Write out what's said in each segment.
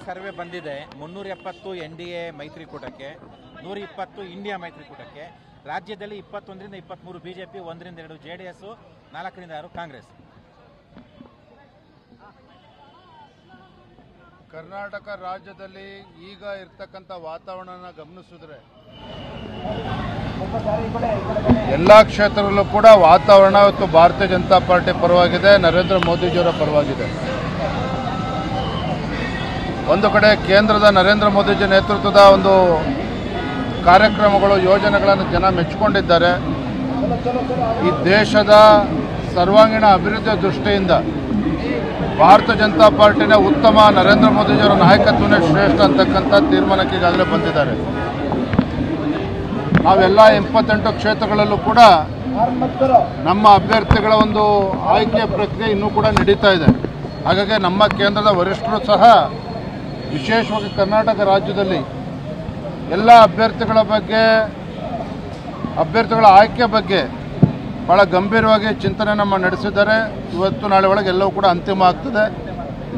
Survey ಬಂದಿದೆ 370 NDA ಮೈತ್ರಿಕೂಟಕ್ಕೆ, 120 India ಮೈತ್ರಿಕೂಟಕ್ಕೆ. ರಾಜ್ಯದಲ್ಲಿ 21ರಿಂದ 23 BJP, 1ರಿಂದ 2 JDS, 4ರಿಂದ 6 Congress. Karnataka ರಾಜ್ಯದಲ್ಲಿ ಈಗ ಇರ್ತಕ್ಕಂಥ ವಾತಾವರಣ ಗಮನಿಸಿದ್ರೆ ಎಲ್ಲ ಕ್ಷೇತ್ರದಲ್ಲೂ ಕೂಡ ವಾತಾವರಣ ಇವತ್ತು ಭಾರತೀಯ ಜನತಾ ಪಾರ್ಟಿ ಪರವಾಗಿದೆ, ನರೇಂದ್ರ ಮೋದಿಜಿಯವರ ಪರವಾಗಿದೆ. ಒಂದು ಕಡೆ ಕೇಂದ್ರದ ನರೇಂದ್ರ ಮೋದಿಜಿ ನೇತೃತ್ವದ ಒಂದು ಕಾರ್ಯಕ್ರಮಗಳು, ಯೋಜನೆಗಳನ್ನು ಜನ ಮೆಚ್ಚಿಕೊಂಡಿದ್ದಾರೆ. ಈ ದೇಶದ ಸರ್ವಾಂಗೀಣ ಅಭಿವೃದ್ಧಿಯ ದೃಷ್ಟಿಯಿಂದ ಭಾರತೀಯ ಜನತಾ ಪಾರ್ಟಿನ ಉತ್ತಮ, ನರೇಂದ್ರ ಮೋದಿಜಿಯವರ ನಾಯಕತ್ವನೇ ಶ್ರೇಷ್ಠ ಅಂತಕ್ಕಂಥ ತೀರ್ಮಾನಕ್ಕೆ ಈಗಾಗಲೇ ಬಂದಿದ್ದಾರೆ. ನಾವೆಲ್ಲ 28 ಕ್ಷೇತ್ರಗಳಲ್ಲೂ ಕೂಡ ನಮ್ಮ ಅಭ್ಯರ್ಥಿಗಳ ಒಂದು ಆಯ್ಕೆಯ ಪ್ರಕ್ರಿಯೆ ಇನ್ನೂ ಕೂಡ ನಡೀತಾ ಇದೆ. ಹಾಗಾಗಿ ನಮ್ಮ ಕೇಂದ್ರದ ವರಿಷ್ಠರು ಸಹ ವಿಶೇಷವಾಗಿ ಕರ್ನಾಟಕ ರಾಜ್ಯದಲ್ಲಿ ಎಲ್ಲ ಅಭ್ಯರ್ಥಿಗಳ ಆಯ್ಕೆ ಬಗ್ಗೆ ಭಾಳ ಗಂಭೀರವಾಗಿ ಚಿಂತನೆ ನಡೆಸಿದ್ದಾರೆ. ಇವತ್ತು ನಾಳೆ ಒಳಗೆ ಎಲ್ಲವೂ ಕೂಡ ಅಂತಿಮ ಆಗ್ತದೆ.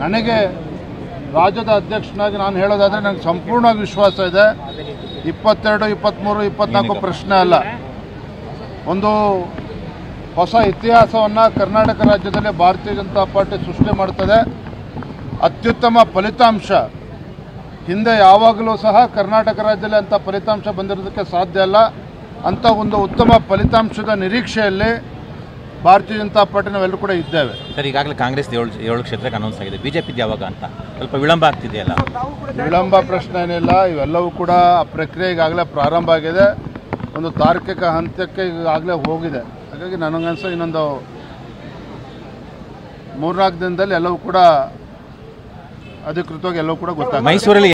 ನನಗೆ ರಾಜ್ಯದ ಅಧ್ಯಕ್ಷನಾಗಿ ನಾನು ಹೇಳೋದಾದರೆ ನನಗೆ ಸಂಪೂರ್ಣವಾಗಿ ವಿಶ್ವಾಸ ಇದೆ. 22, 23, 24 ಪ್ರಶ್ನೆ ಅಲ್ಲ, ಒಂದು ಹೊಸ ಇತಿಹಾಸವನ್ನು ಕರ್ನಾಟಕ ರಾಜ್ಯದಲ್ಲಿ ಭಾರತೀಯ ಜನತಾ ಪಾರ್ಟಿ ಸೃಷ್ಟಿ ಮಾಡ್ತದೆ. ಅತ್ಯುತ್ತಮ ಫಲಿತಾಂಶ ಹಿಂದೆ ಯಾವಾಗಲೂ ಸಹ ಕರ್ನಾಟಕ ರಾಜ್ಯದಲ್ಲಿ ಅಂಥ ಫಲಿತಾಂಶ ಬಂದಿರೋದಕ್ಕೆ ಸಾಧ್ಯ ಅಲ್ಲ. ಅಂಥ ಒಂದು ಉತ್ತಮ ಫಲಿತಾಂಶದ ನಿರೀಕ್ಷೆಯಲ್ಲಿ ಭಾರತೀಯ ಜನತಾ ಪಾರ್ಟಿ ನಾವೆಲ್ಲರೂ ಕೂಡ ಇದ್ದೇವೆ. ಸರ್, ಈಗಾಗಲೇ ಕಾಂಗ್ರೆಸ್ 7 ಕ್ಷೇತ್ರಕ್ಕೆ ಅನೌನ್ಸ್ ಆಗಿದೆ. ಬಿಜೆಪಿ ಯಾವಾಗ ಅಂತ ಸ್ವಲ್ಪ ವಿಳಂಬ ಆಗ್ತಿದೆಯಲ್ಲ? ವಿಳಂಬ ಪ್ರಶ್ನೆ ಏನಿಲ್ಲ, ಇವೆಲ್ಲವೂ ಕೂಡ ಆ ಪ್ರಕ್ರಿಯೆ ಈಗಾಗಲೇ ಪ್ರಾರಂಭ ಆಗಿದೆ. ಒಂದು ತಾರ್ಕಿಕ ಹಂತಕ್ಕೆ ಈಗಾಗಲೇ ಹೋಗಿದೆ. ಹಾಗಾಗಿ ನನಗನ್ಸೋ ಇನ್ನೊಂದು 3-4 ದಿನದಲ್ಲಿ ಎಲ್ಲವೂ ಕೂಡ ಅಧಿಕೃತವಾಗಿ ಎಲ್ಲವೂ ಕೂಡ ಗೊತ್ತಾಗ್ತದೆ. ಮೈಸೂರಲ್ಲಿ